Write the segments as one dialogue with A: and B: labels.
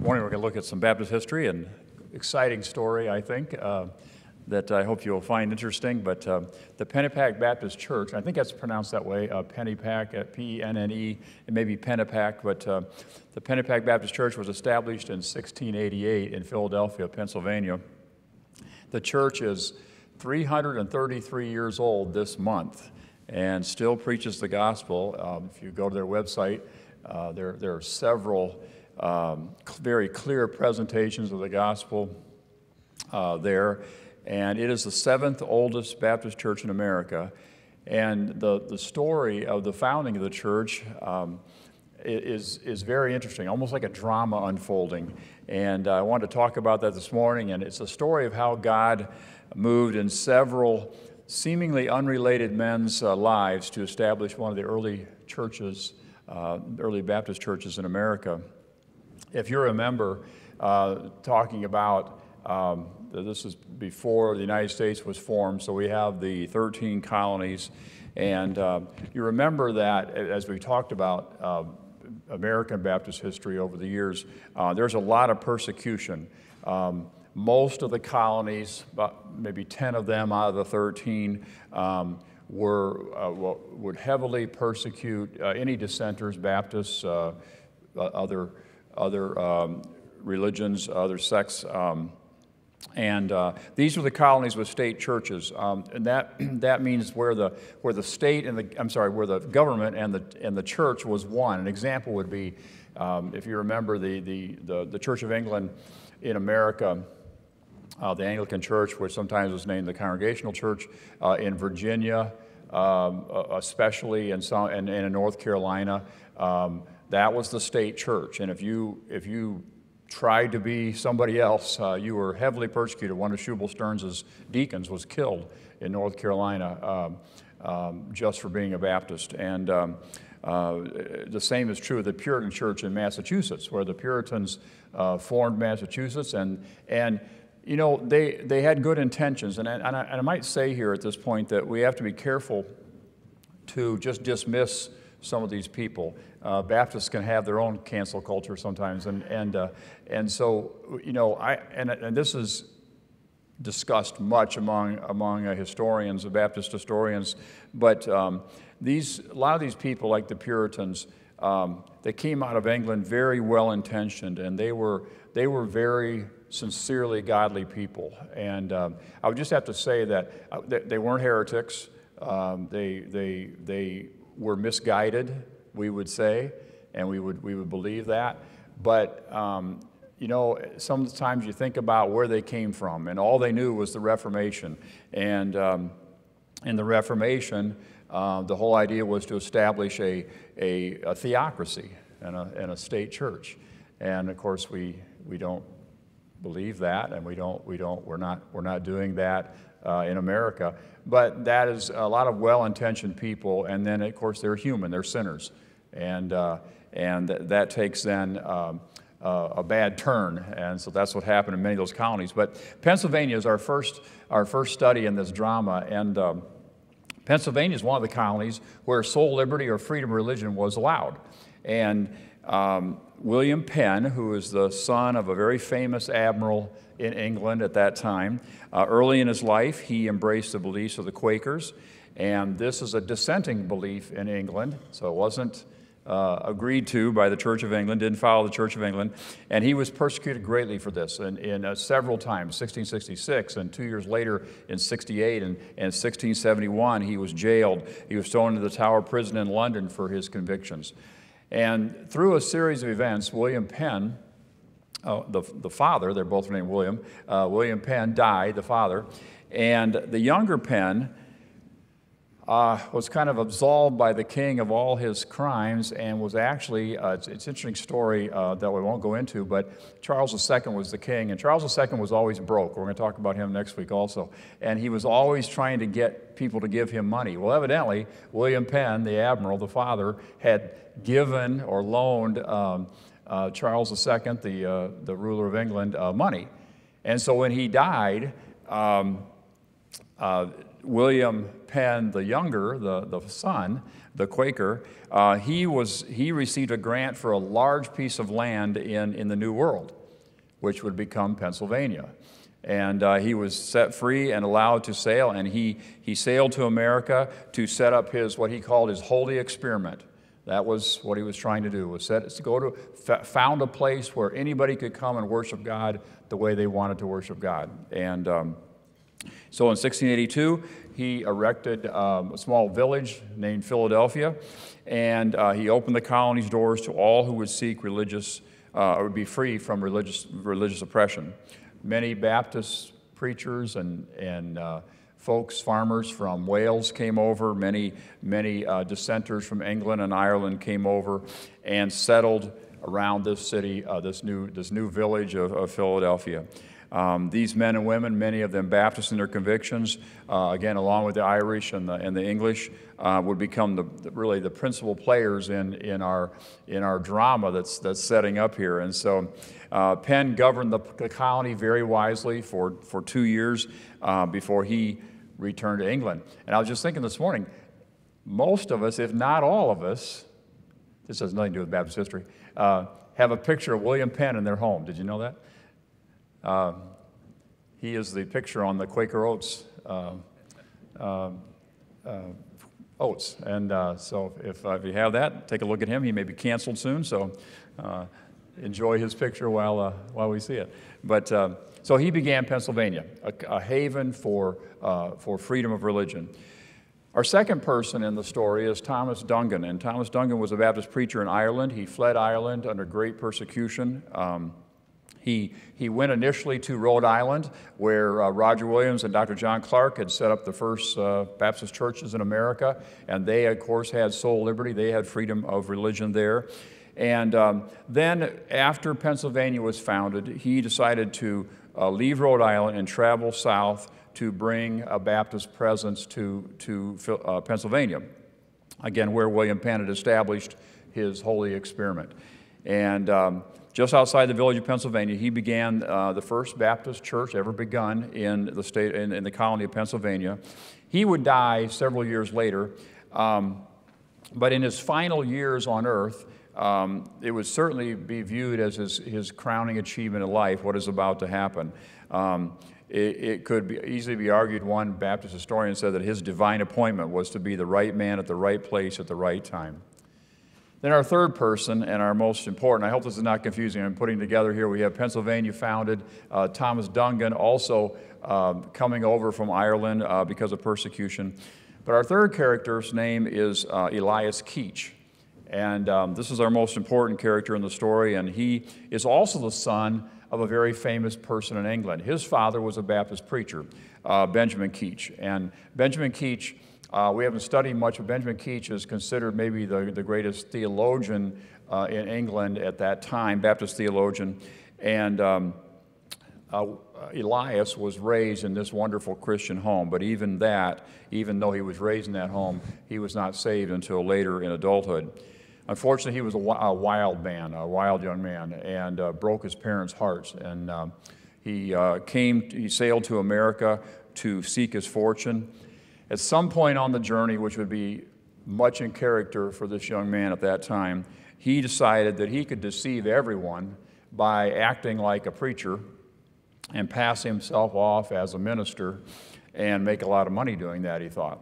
A: morning we're going to look at some Baptist history, and exciting story, I think, that I hope you'll find interesting. But the Pennepack Baptist Church, I think that's pronounced that way, Pennepack, P-E-N-N-E, it may be Pennepack, but the Pennepack Baptist Church was established in 1688 in Philadelphia, Pennsylvania. The church is 333 years old this month and still preaches the gospel. If you go to their website, there are several very clear presentations of the gospel there, and it is the seventh oldest Baptist church in America. And the story of the founding of the church is very interesting, almost like a drama unfolding. And I wanted to talk about that this morning, and it's a story of how God moved in several seemingly unrelated men's lives to establish one of the early churches, early Baptist churches in America. If you remember talking about, this is before the United States was formed, so we have the 13 colonies, and you remember that as we talked about American Baptist history over the years, there's a lot of persecution. Most of the colonies, about maybe 10 of them out of the 13, would heavily persecute any dissenters, Baptists, other religions, other sects, and these were the colonies with state churches, and that means where the state and where the government and the church was one. An example would be, if you remember the Church of England in America. The Anglican Church, which sometimes was named the Congregational Church, in Virginia, especially, and in North Carolina, that was the state church. And if you tried to be somebody else, you were heavily persecuted. One of Shubal Stearns' deacons was killed in North Carolina just for being a Baptist. And the same is true of the Puritan Church in Massachusetts, where the Puritans formed Massachusetts, and you know, they had good intentions, and I might say here at this point that we have to be careful to just dismiss some of these people. Baptists can have their own cancel culture sometimes, and so, you know, and this is discussed much among historians, Baptist historians, but a lot of these people, like the Puritans, they came out of England very well intentioned, and they were very sincerely godly people. And I would just have to say that they weren't heretics. They were misguided, we would say, and we would believe that. But you know, sometimes you think about where they came from, and all they knew was the Reformation. And in the Reformation, the whole idea was to establish a theocracy and a state church. And of course, we don't believe that, and we're not doing that in America. But that is a lot of well-intentioned people, and then of course they're human, they're sinners, and that takes then a bad turn, and so that's what happened in many of those colonies. But Pennsylvania is our first study in this drama, and Pennsylvania is one of the colonies where soul liberty or freedom of religion was allowed, and William Penn, who is the son of a very famous admiral in England at that time, early in his life, he embraced the beliefs of the Quakers, and this is a dissenting belief in England, so it wasn't agreed to by the Church of England, didn't follow the Church of England, and he was persecuted greatly for this, in several times, 1666, and 2 years later in 68, and 1671, he was jailed. He was thrown into the Tower prison in London for his convictions. And through a series of events, William Penn, the father, they're both named William, William Penn died, the father, and the younger Penn was kind of absolved by the king of all his crimes, and was actually, it's an interesting story that we won't go into, but Charles II was the king, and Charles II was always broke. We're going to talk about him next week also. And he was always trying to get people to give him money. Well, evidently, William Penn, the admiral, the father, had given or loaned Charles II, the ruler of England, money. And so when he died, William Penn, the younger, the son, the Quaker, he received a grant for a large piece of land in the New World, which would become Pennsylvania. And he was set free and allowed to sail, and he sailed to America to set up what he called his holy experiment. That was what he was trying to do, was found a place where anybody could come and worship God the way they wanted to worship God. And so in 1682, he erected a small village named Philadelphia, and he opened the colony's doors to all who would seek religious, or would be free from religious oppression. Many Baptist preachers and folks, farmers from Wales came over. Many dissenters from England and Ireland came over and settled around this city, this new village of Philadelphia. These men and women, many of them Baptists in their convictions, again, along with the Irish and the English, would become really the principal players in our drama that's setting up here. And so Penn governed the colony very wisely for 2 years before he returned to England. And I was just thinking this morning, most of us, if not all of us, this has nothing to do with Baptist history, have a picture of William Penn in their home. Did you know that? He is the picture on the Quaker Oats. And so if you have that, take a look at him. He may be canceled soon, so enjoy his picture while we see it. But so he began Pennsylvania, a haven for freedom of religion. Our second person in the story is Thomas Duncan, and Thomas Duncan was a Baptist preacher in Ireland. He fled Ireland under great persecution. He went initially to Rhode Island, where Roger Williams and Dr. John Clark had set up the first Baptist churches in America, and they, of course, had soul liberty. They had freedom of religion there. And then after Pennsylvania was founded, he decided to leave Rhode Island and travel south to bring a Baptist presence to Pennsylvania, again, where William Penn had established his holy experiment. And just outside the village of Pennsylvania, he began the first Baptist church ever begun in the state, in the colony of Pennsylvania. He would die several years later, but in his final years on earth, it would certainly be viewed as his crowning achievement in life, what is about to happen. It could easily be argued, one Baptist historian said that his divine appointment was to be the right man at the right place at the right time. Then our third person, and our most important, I hope this is not confusing, I'm putting together here, we have Pennsylvania founded, Thomas Duncan also coming over from Ireland because of persecution. But our third character's name is Elias Keach. And this is our most important character in the story, and he is also the son of a very famous person in England. His father was a Baptist preacher, Benjamin Keach. And Benjamin Keach, we haven't studied much, but Benjamin Keach is considered maybe the greatest theologian in England at that time, Baptist theologian. And Elias was raised in this wonderful Christian home, but even though he was raised in that home, he was not saved until later in adulthood. Unfortunately, he was a wild man, a wild young man, and broke his parents' hearts. And he sailed to America to seek his fortune. At some point on the journey, which would be much in character for this young man at that time, he decided that he could deceive everyone by acting like a preacher and pass himself off as a minister and make a lot of money doing that, he thought.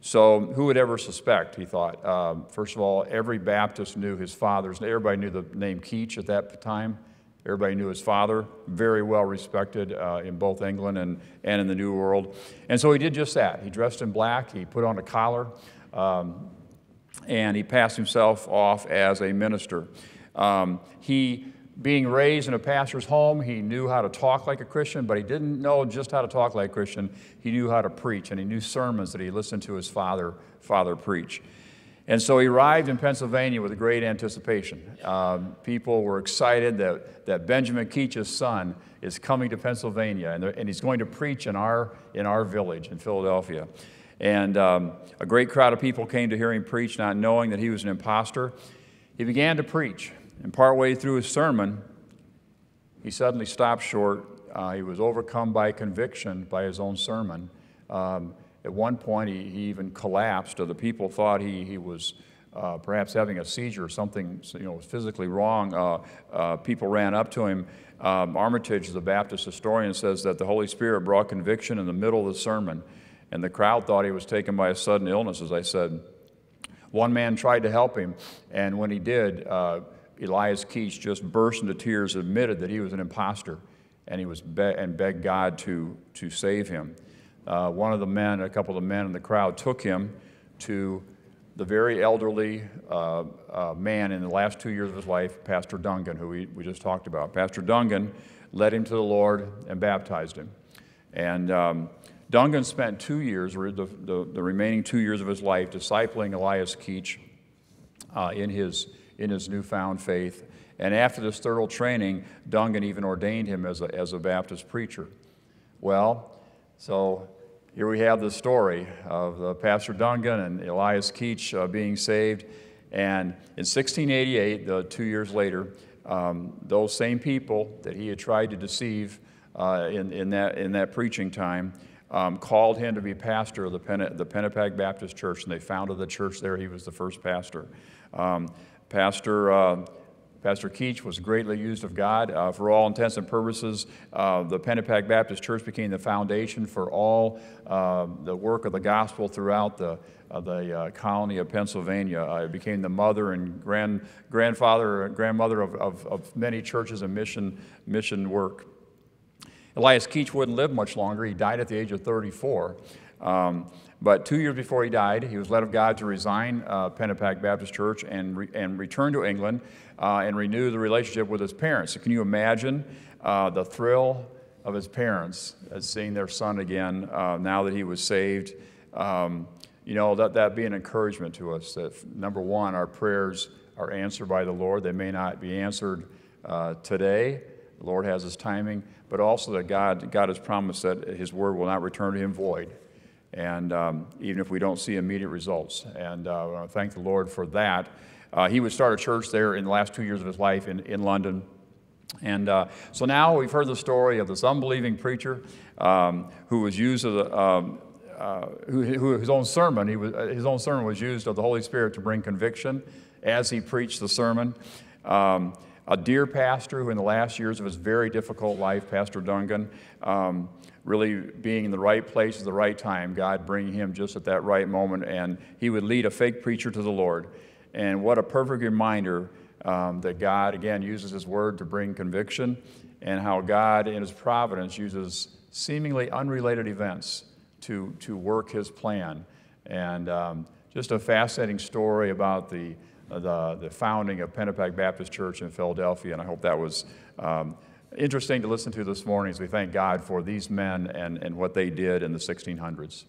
A: So who would ever suspect, he thought. First of all, every Baptist knew his father's name. Everybody knew the name Keach at that time. Everybody knew his father, very well respected in both England and in the New World. And so he did just that. He dressed in black, he put on a collar, and he passed himself off as a minister. Being raised in a pastor's home, he knew how to talk like a Christian, but he didn't know just how to talk like a Christian. He knew how to preach, and he knew sermons that he listened to his father preach. And so he arrived in Pennsylvania with a great anticipation. People were excited that Benjamin Keach's son is coming to Pennsylvania, and he's going to preach in our village in Philadelphia. And a great crowd of people came to hear him preach, not knowing that he was an imposter. He began to preach. And partway through his sermon, he suddenly stopped short. He was overcome by conviction by his own sermon. At one point, he even collapsed. The people thought he was perhaps having a seizure or something, was physically wrong. People ran up to him. Armitage, the Baptist historian, says that the Holy Spirit brought conviction in the middle of the sermon, and the crowd thought he was taken by a sudden illness, as I said. One man tried to help him, and when he did, Elias Keach just burst into tears, admitted that he was an imposter, and he was begged God to save him. One of the men, a couple of the men in the crowd, took him to the very elderly man in the last 2 years of his life, Pastor Duncan, who we just talked about. Pastor Duncan led him to the Lord and baptized him. And Duncan spent 2 years, or the remaining 2 years of his life, discipling Elias Keach in his newfound faith. And after this thorough training, Duncan even ordained him as a Baptist preacher. Well, so here we have the story of Pastor Duncan and Elias Keach being saved. And in 1688, 2 years later, those same people that he had tried to deceive in that preaching time called him to be pastor of the Pennepack Baptist Church, and they founded the church there. He was the first pastor. Pastor Keach was greatly used of God. For all intents and purposes, the Pennepack Baptist Church became the foundation for all the work of the gospel throughout the colony of Pennsylvania. It became the mother and grandfather and grandmother of many churches and mission work. Elias Keach wouldn't live much longer. He died at the age of 34. But 2 years before he died, he was led of God to resign Pennepack Baptist Church and return to England and renew the relationship with his parents. So can you imagine the thrill of his parents at seeing their son again now that he was saved? That be an encouragement to us that, number one, our prayers are answered by the Lord. They may not be answered today. The Lord has his timing, but also that God has promised that his word will not return to him void. And even if we don't see immediate results. And I want to thank the Lord for that. He would start a church there in the last 2 years of his life in London. And so now we've heard the story of this unbelieving preacher who was used as his own sermon was used of the Holy Spirit to bring conviction as he preached the sermon. A dear pastor who in the last years of his very difficult life, Pastor Duncan, really being in the right place at the right time, God bringing him just at that right moment, and he would lead a fake preacher to the Lord. And what a perfect reminder that God, again, uses his word to bring conviction, and how God, in his providence, uses seemingly unrelated events to work his plan. And just a fascinating story about the founding of Pennepack Baptist Church in Philadelphia, and I hope that was interesting to listen to this morning as we thank God for these men and what they did in the 1600s.